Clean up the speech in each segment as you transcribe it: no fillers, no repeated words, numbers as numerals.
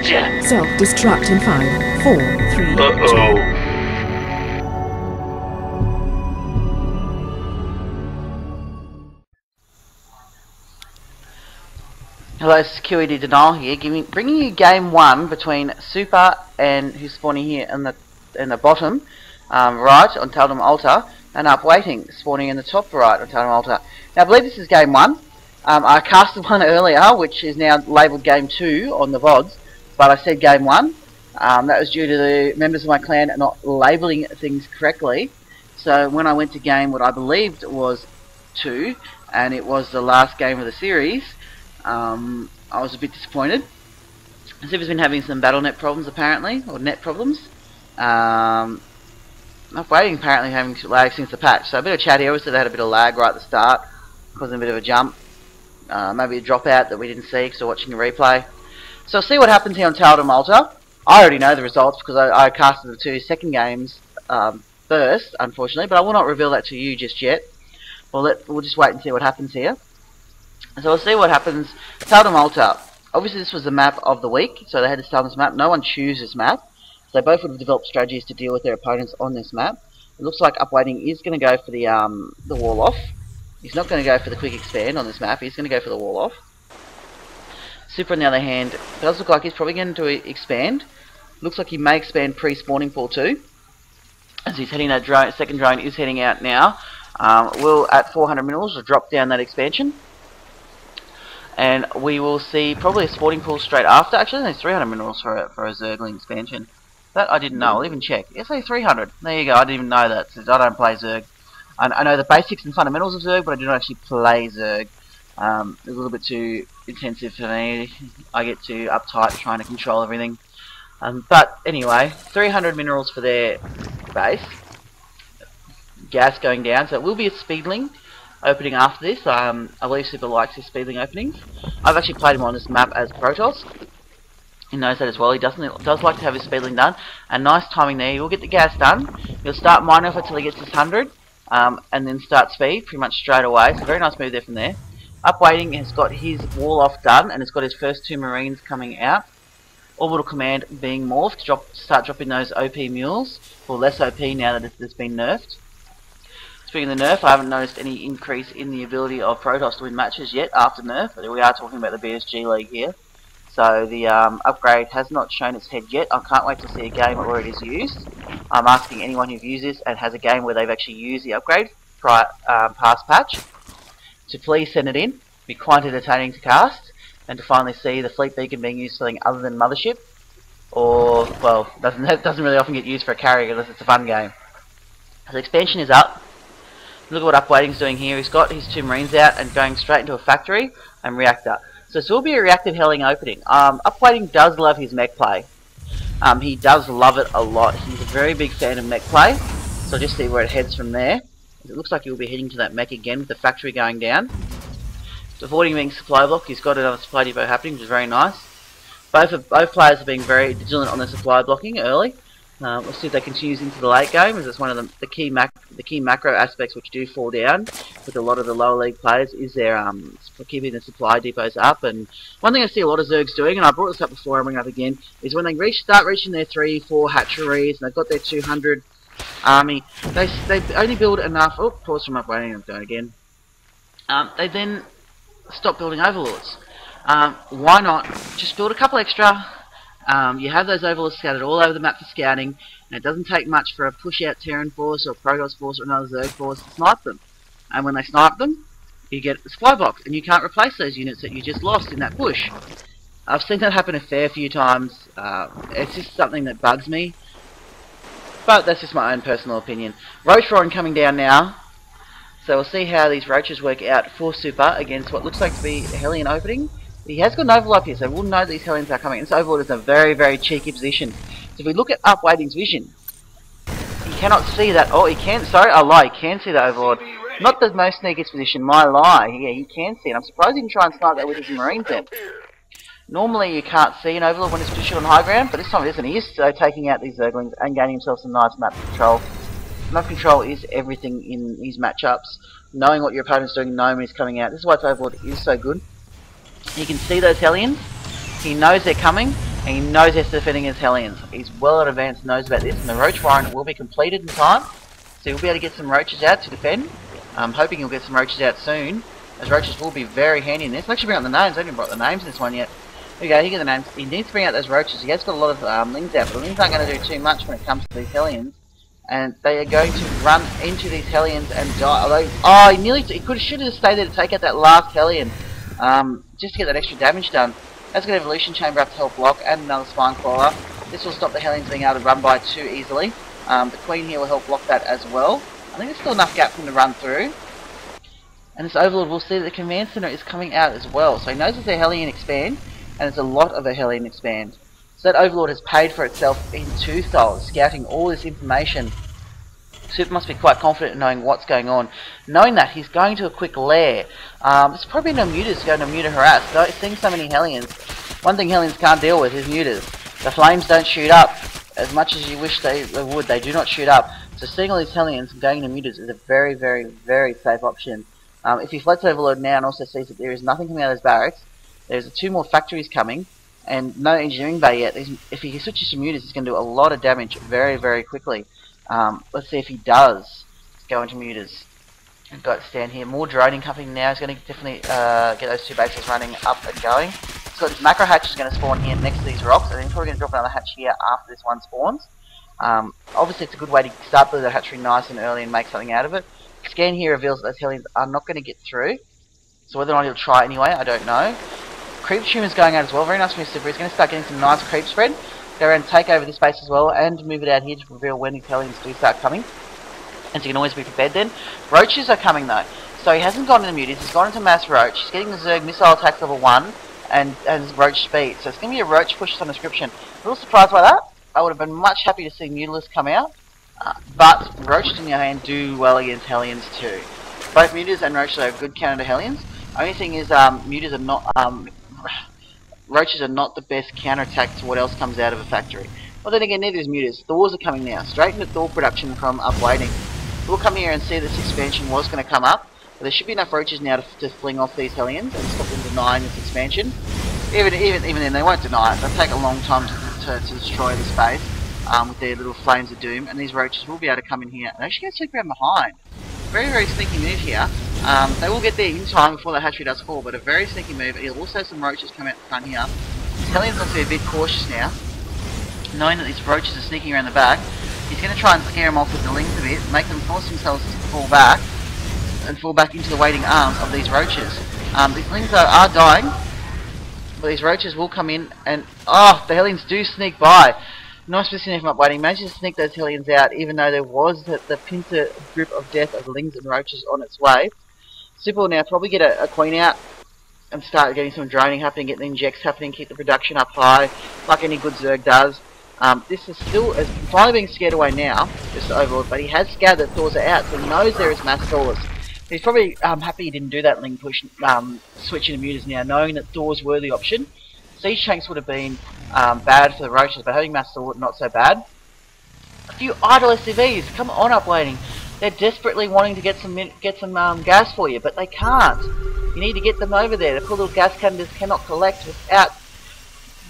Self-destruct in 5, 4, 3, 2. Hello, this is QED DeNile here, bringing you game 1 between Suipr and who's spawning here in the bottom right on Tal'Darim altar, and UpWaiting spawning in the top right on Tal'Darim altar. Now I believe this is game 1. I casted one earlier, which is now labelled game 2 on the VODs, but I said game 1. That was due to the members of my clan not labelling things correctly. So when I went to game what I believed was 2, and it was the last game of the series, I was a bit disappointed. Suipr's been having some BattleNet problems apparently, or net problems. UpWaiting apparently having lag since the patch. So a bit of chat here, obviously they had a bit of lag right at the start, causing a bit of a jump. Maybe a dropout that we didn't see because we're watching a replay. So we'll see what happens here on Tal'Darim altar. I already know the results because I casted the 2 second games first, unfortunately, but I will not reveal that to you just yet. We'll just wait and see what happens here. So we'll see what happens. Tal'Darim altar. Obviously this was the map of the week, so they had to start on this map. No one chooses this map. So they both would have developed strategies to deal with their opponents on this map. It looks like UpWaiting is going to go for the wall off. He's not going to go for the quick expand on this map. He's going to go for the wall off. Suipr on the other hand does look like he's probably going to expand. Looks like he may expand pre-spawning pool too. As he's heading that drone, second drone is heading out now. Will at 400 minerals drop down that expansion. And we will see probably a spawning pool straight after. Actually, there's 300 minerals for a Zergling expansion. That I didn't know. I'll even check. Yes, only 300. There you go. I didn't even know that since I don't play Zerg. I know the basics and fundamentals of Zerg, but I do not actually play Zerg. It's a little bit too intensive for me. I get too uptight trying to control everything. But anyway, 300 minerals for their base. Gas going down, so it will be a speedling opening after this. I believe Suipr likes his speedling openings. I've actually played him on this map as Protoss. He knows that as well. He does like to have his speedling done. And nice timing there. He will get the gas done. He'll start mining off until he gets his 100. And then start speed pretty much straight away. So very nice move there from there. UpWaiting has got his wall off done and has got his first 2 marines coming out. Orbital command being morphed to start dropping those OP mules. Or less OP now that it's been nerfed. Speaking of the nerf, I haven't noticed any increase in the ability of Protoss to win matches yet after nerf. But we are talking about the BSG League here. So the upgrade has not shown its head yet. I can't wait to see a game where it is used. I'm asking anyone who's used this and has a game where they've actually used the upgrade past patch to please send it in. It'd be quite entertaining to cast and to finally see the fleet beacon being used for something other than Mothership. Or, well, doesn't really often get used for a carry unless it's a fun game. So the expansion is up. Look at what UpWaiting's doing here. He's got his 2 marines out and going straight into a factory and reactor. So this will be a reactive helling opening. UpWaiting does love his mech play. He does love it a lot. He's a very big fan of mech play. So I'll just see where it heads from there. It looks like he'll be heading to that mech again with the factory going down. So avoiding being supply block, he's got another supply depot happening, which is very nice. Both players are being very vigilant on the supply blocking early. We'll see if they continue into the late game, as it's one of the key macro aspects which do fall down with a lot of the lower league players is their keeping the supply depots up. And one thing I see a lot of Zergs doing, and I brought this up before, I'll bring it up again, is when they start reaching their 3-4 hatcheries and they've got their 200 army, they only build enough. Oh, pause from UpWaiting, I'm going again. They then stop building overlords. Why not just build a couple extra? You have those overlords scattered all over the map for scouting, and it doesn't take much for a push-out Terran force or Protoss force or another Zerg force to snipe them. And when they snipe them, you get the supply box, and you can't replace those units that you just lost in that push. I've seen that happen a fair few times. It's just something that bugs me, but that's just my own personal opinion. Roach Roaring coming down now, so we'll see how these roaches work out for Suipr against what looks like to be a Hellion opening. He has got an overlord here, so we'll know that these Hellions are coming. And this overlord is a very, very cheeky position. So if we look at UpWaiting's vision, he cannot see that. Oh, he can. Sorry, I lie. He can see the overlord. Not the most sneakiest position. My lie. Yeah, he can see it. I'm surprised he didn't try and snipe that with his marines then. Normally you can't see an overlord when it's positioned on high ground, but this time it isn't. He is taking out these Zerglings and gaining himself some nice map control. Map control is everything in these matchups. Knowing what your opponent's doing, knowing when he's coming out. This is why this overlord is so good. You can see those Hellions. He knows they're coming, And he knows he's defending his Hellions. He's well in advance, knows about this, and the Roach Warren will be completed in time. So he'll be able to get some roaches out to defend. I'm hoping he'll get some roaches out soon, as roaches will be very handy in this. I'll actually bring out the names. I haven't brought the names in this one yet. There you go, you get the names. He needs to bring out those roaches. He has got a lot of lings out, but the lings aren't going to do too much when it comes to these Hellions. And they are going to run into these Hellions and die. Although, oh, he should have stayed there to take out that last Hellion, just to get that extra damage done. That's got an evolution chamber up to help block, and another spine crawler. This will stop the Hellions being able to run by too easily. The Queen here will help block that as well. I think there's still enough gap for him to run through. And this Overlord will see that the command center is coming out as well. So he knows there's a Hellion expand, and there's a lot of a Hellion expand. So that Overlord has paid for itself in twofold, scouting all this information. Suipr must be quite confident in knowing what's going on. Knowing that, he's going to a quick lair. It's probably no mutas going to muta harass. Seeing so many Hellions, one thing Hellions can't deal with is mutas. The flames don't shoot up as much as you wish they would. They do not shoot up. So seeing all these Hellions and going to mutas is a very, very, very safe option. If he floats Overlord now and also sees that there is nothing coming out of his barracks, there's 2 more factories coming, and no engineering bay yet. If he switches to mutas, he's going to do a lot of damage very, very quickly. Let's see if he does go into mutas. I've got to stand here. More droning coming now. He's going to definitely get those 2 bases running up and going. He's got this macro hatch is going to spawn here next to these rocks, and he's probably going to drop another hatch here after this one spawns. Obviously, it's a good way to start building the hatchery nice and early and make something out of it. Scan here reveals that those Hellions are not going to get through. So whether or not he'll try anyway, I don't know. Creep tumor's going out as well. Very nice from his Suipr. He's going to start getting some nice creep spread. Go around and take over this base as well, and move it out here to reveal when his Hellions do start coming. And so you can always be prepared then. Roaches are coming though. So he hasn't gone into mutas, he's gone into mass roach. He's getting the Zerg missile attacks level 1 and roach speed. So it's going to be a roach push on description. A little surprised by that. I would have been much happy to see Mutalisk come out. But roaches in your hand do well against Hellions too. Both mutas and roaches are good counter to Hellions. Only thing is mutas are not roaches are not the best counterattack to what else comes out of a factory. Well then again, neither is mutas. Thors are coming now, straight into Thor production from UpWaiting. We'll come here and see this expansion was going to come up, but there should be enough roaches now to fling off these Hellions and stop them denying this expansion. Even then, they won't deny it. They'll take a long time to destroy the space with their little flames of doom, and these roaches will be able to come in here and actually go sleep around behind. Very, very sneaky move here. They will get there in time before the hatchery does fall, but a very sneaky move. He'll also have some roaches come out the front here. Hellions must be a bit cautious now, knowing that these roaches are sneaking around the back. He's going to try and scare them off with the lings a bit, make them force themselves to fall back into the waiting arms of these roaches. These lings are dying, but these roaches will come in and the Hellions do sneak by. Nice positioning from UpWaiting. Managed to sneak those Hellions out, even though there was the pincer grip of death of lings and roaches on its way. Suipr will now probably get a queen out and start getting some droning happening, get the injects happening, keep the production up high, like any good Zerg does. This is still finally being scared away now, just the Overlord, but he has scoured that Thors are out, so he knows there is mass Thors. He's probably happy he didn't do that ling push, switch into mutas now, knowing that Thors were the option. Siege tanks would have been bad for the roaches, but having mass Thor not so bad. A few idle SCVs, come on UpWaiting. They're desperately wanting to get some gas for you, but they can't. You need to get them over there. The poor little gas cannons cannot collect without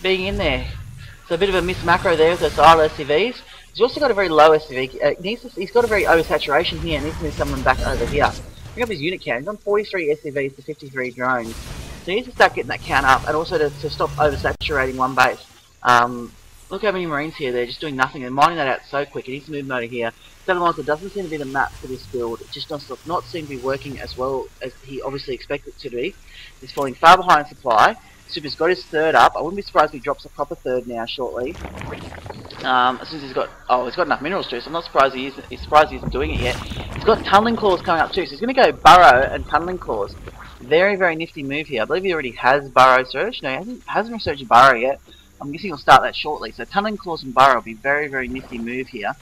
being in there. So a bit of a miss macro there with those idle SCVs. He's also got a very low SCV. He's got a very oversaturation here, and needs to move someone back over here. Bring up his unit count. He's on 43 SCVs to 53 drones. So he needs to start getting that count up, and also to stop oversaturating one base. Look how many Marines here, they're just doing nothing. They're mining that out so quick. He needs to move them over here. It doesn't seem to be the map for this build. It just does not seem to be working as well as he obviously expected it to be. He's falling far behind supply. Suipr's got his third up. I wouldn't be surprised if he drops a proper third now shortly. As soon as he's got enough minerals too, so I'm not surprised he isn't doing it yet. He's got tunneling claws coming up too, so he's going to go burrow and tunneling claws. Very, very nifty move here. I believe he already has burrow search. No, he hasn't researched burrow yet. I'm guessing he'll start that shortly. So tunneling claws and burrow will be very, very nifty move here.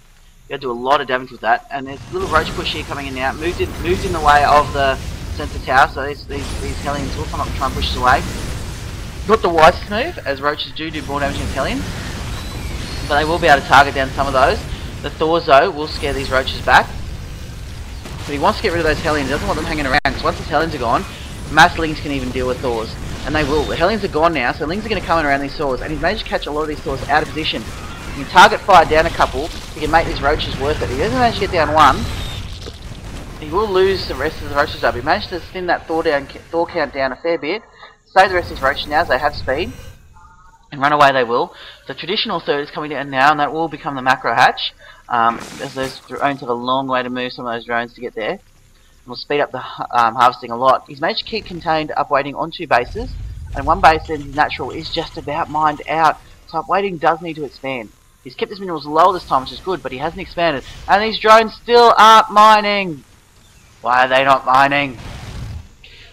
You'll do a lot of damage with that. And there's a little roach push here coming in now. Moved in the way of the sensor tower, so these Hellions will come up and try and push us away. Not the wisest move, as roaches do more damage against Hellions, but they will be able to target down some of those. The Thors though will scare these roaches back. But he wants to get rid of those Hellions, he doesn't want them hanging around, because once these Hellions are gone, mass lings can even deal with Thors. And they will. The Hellions are gone now, so Lings are going to come in around these swords, and he's managed to catch a lot of these swords out of position. He can target fire down a couple, he can make these roaches worth it. He doesn't manage to get down one. He will lose the rest of the roaches up. He managed to thin that Thor count down a fair bit. Save the rest of his roaches now as they have speed. And run away they will. The traditional third is coming down now, and that will become the macro hatch. As those drones have a long way to move, some of those drones to get there. And will speed up the harvesting a lot. He's managed to keep contained UpWaiting on 2 bases. And 1 base then his natural is just about mined out. So UpWaiting does need to expand. He's kept his minerals low this time, which is good, but he hasn't expanded. And these drones still aren't mining. Why are they not mining?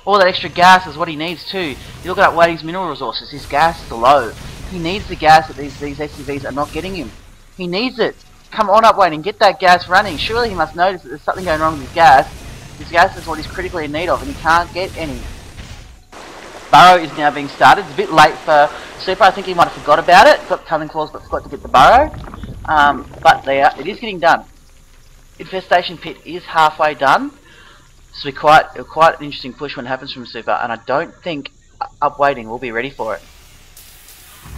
All that extra gas is what he needs too. You look at UpWaiting's mineral resources, his gas is low. He needs the gas that these SCVs are not getting him. He needs it. Come on UpWaiting, get that gas running. Surely he must notice that there's something going wrong with his gas. His gas is what he's critically in need of, and he can't get any. Burrow is now being started. It's a bit late for Suipr. I think he might have forgot about it. Got tunneling claws, but forgot to get the burrow. But it is getting done. Infestation pit is halfway done. So it'll be quite an interesting push when it happens from Suipr, and I don't think UpWaiting will be ready for it.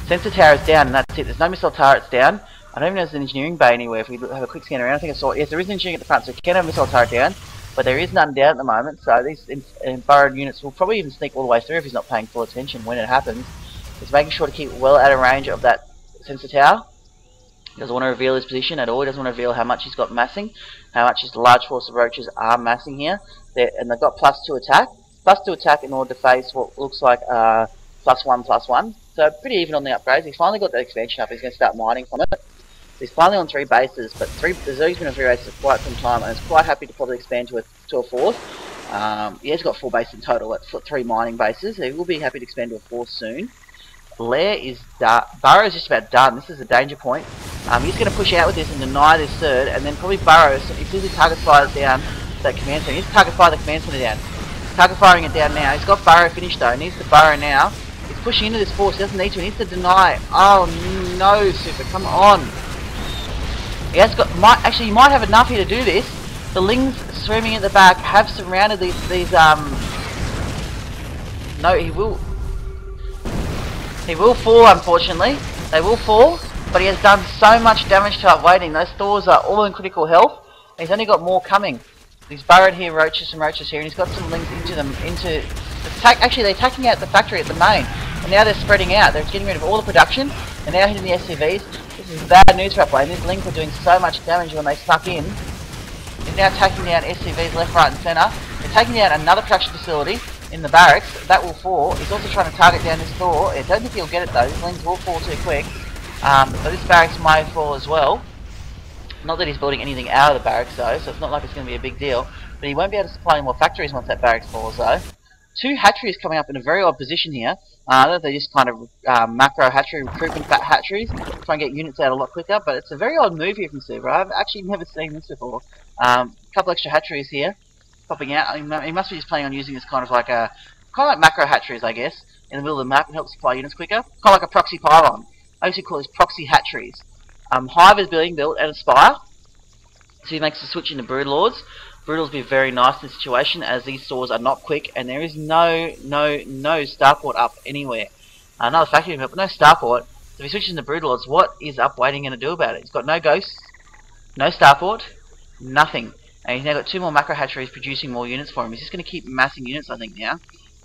Sensor tower is down, and that's it. There's no missile turrets down. I don't even know if there's an engineering bay anywhere. If we have a quick scan around, I think I saw. Yes, there is engineering at the front, so we can have a missile turret down, but there is none down at the moment. So these burrowed units will probably even sneak all the way through if he's not paying full attention when it happens. He's making sure to keep well out of range of that sensor tower. He doesn't want to reveal his position at all. He doesn't want to reveal how much he's got massing, how much his large force of roaches are massing here. And they've got +2 attack. +2 attack in order to face what looks like +1/+1. So pretty even on the upgrades. He's finally got that expansion up. He's going to start mining from it. So he's finally on 3 bases, but there's always been on 3 bases for quite some time, and he's quite happy to probably expand to a 4th. He has got 4 bases in total. That's 3 mining bases. So he will be happy to expand to a 4th soon. Lair is done. Burrow is just about done. This is a danger point. He's going to push out with this and deny this 3rd, and then probably Burrow, so he sees his target fire down that command center. He needs to target fire the command center down. He's target firing it down now. He's got Burrow finished though. He needs to Burrow now. He's pushing into this force. He doesn't need to. He needs to deny. Oh no, Suipr, come on. He has got. Actually, he might have enough here to do this. The Lings swimming at the back have surrounded these. No, he will. He will fall. Unfortunately, they will fall. But he has done so much damage to UpWaiting. Those Thors are all in critical health. He's only got more coming. He's burrowed here, roaches and roaches here, and he's got some Lings into them. Actually, they're attacking out the factory at the main, and now they're spreading out. They're getting rid of all the production, and now hitting the SCVs. This is bad news for UpWaiting. These Lings are doing so much damage when they suck in. He's now taking down SCVs left, right, and centre. They're taking down another production facility in the barracks. That will fall. He's also trying to target down this Thor. I don't think he'll get it though. These Lings will fall too quick. But this barracks might fall as well. Not that he's building anything out of the barracks though, so it's not like it's going to be a big deal. But he won't be able to supply any more factories once that barracks falls though. 2 hatcheries coming up in a very odd position here. I don't know if they're just kind of macro hatchery recruitment hatcheries, try and get units out a lot quicker, but it's a very odd move here from Suipr. I've actually never seen this before. Couple extra hatcheries here, popping out. He must be just planning on using this kind of like macro hatcheries, I guess, in the middle of the map and help supply units quicker. Kind of like a proxy pylon. I used to call these proxy hatcheries. Hive is being built at a spire, so he makes the switch into Broodlords. Broodlords will be very nice in this situation as these stores are not quick and there is no starport up anywhere. Another factory but no starport. So if he switches into Broodlords, what is UpWaiting going to do about it? He's got no ghosts, no starport, nothing. And he's now got 2 more macro hatcheries producing more units for him. He's just going to keep massing units, I think, now.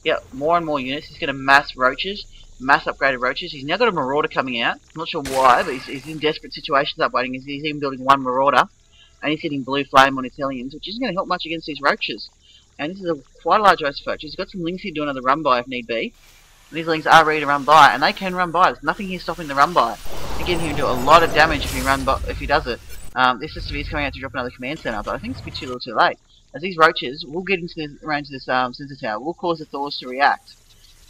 Yep, more and more units. He's going to mass roaches. Mass upgraded roaches. He's now got a marauder coming out. I'm not sure why, but he's in desperate situations UpWaiting. He's even building 1 marauder, and he's hitting blue flame on his Hellions, which isn't going to help much against these roaches. And this is quite a large race of roaches. He's got some Lings here doing another run by if need be. And these Lings are ready to run by, and they can run by. There's nothing here stopping the run by. Again, he can do a lot of damage if he does it. This SCV is coming out to drop another command center, but I think it's a bit too little too late. As these roaches will get into the range of this sensor tower, will cause the Thors to react.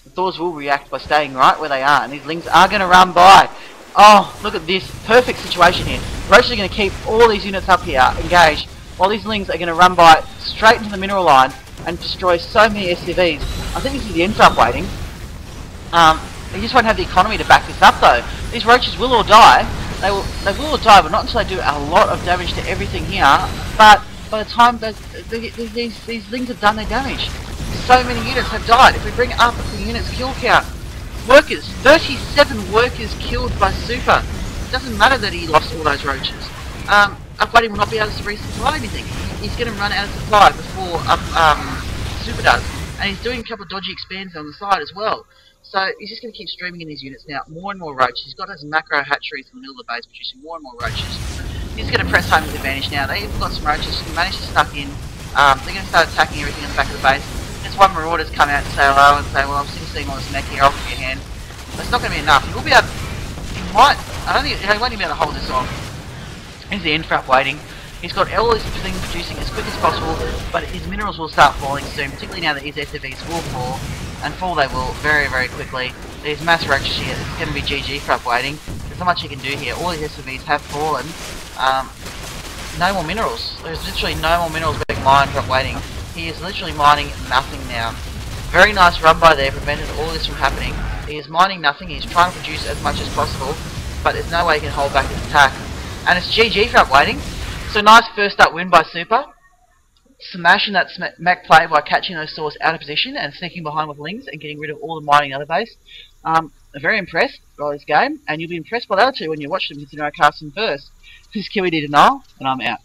The Thors will react by staying right where they are, and these Lings are going to run by. Oh, look at this. Perfect situation here. Roaches are going to keep all these units up here engaged, while these Lings are going to run by straight into the mineral line and destroy so many SCVs. I think this is the end for UpWaiting. They just won't have the economy to back this up though. These roaches will all die. They will all die, but not until they do a lot of damage to everything here. But by the time these Lings have done their damage, so many units have died. If we bring up the units kill count, workers, 37 workers killed by Suipr. It doesn't matter that he lost all those roaches. UpWaiting will not be able to resupply anything. He's going to run out of supply before Suipr does. And he's doing a couple of dodgy expands on the side as well. So he's just going to keep streaming in his units now. More and more roaches. He's got those macro hatcheries in the middle of the base producing more and more roaches. He's going to press home his advantage now. They've got some roaches. He managed to snuck in. They're going to start attacking everything on the back of the base. There's one marauder's come out to say hello and say, well, I'm still seeing all this mech here. I'll give you a hand. But it's not going to be enough. He will be able. He might. I don't think he won't even be able to hold this off. Here's the end for UpWaiting. He's got all these things producing as quick as possible, but his minerals will start falling soon, particularly now that his SFVs will fall, and fall they will very, very quickly. There's mass roaches here. It's going to be GG for UpWaiting. There's not much he can do here. All his SFVs have fallen. No more minerals. There's literally no more minerals being mined for UpWaiting. He is literally mining nothing now. Very nice run by there, prevented all this from happening. He is mining nothing. He's trying to produce as much as possible, but there's no way he can hold back his attack. And it's GG for UpWaiting. So nice first up win by Suipr. Smashing that mech play by catching those saws out of position and sneaking behind with lings and getting rid of all the mining other base. I'm very impressed by this game, and you'll be impressed by the other two when you watch them, considering I cast them first. This is QEDUpWaiting, and I'm out.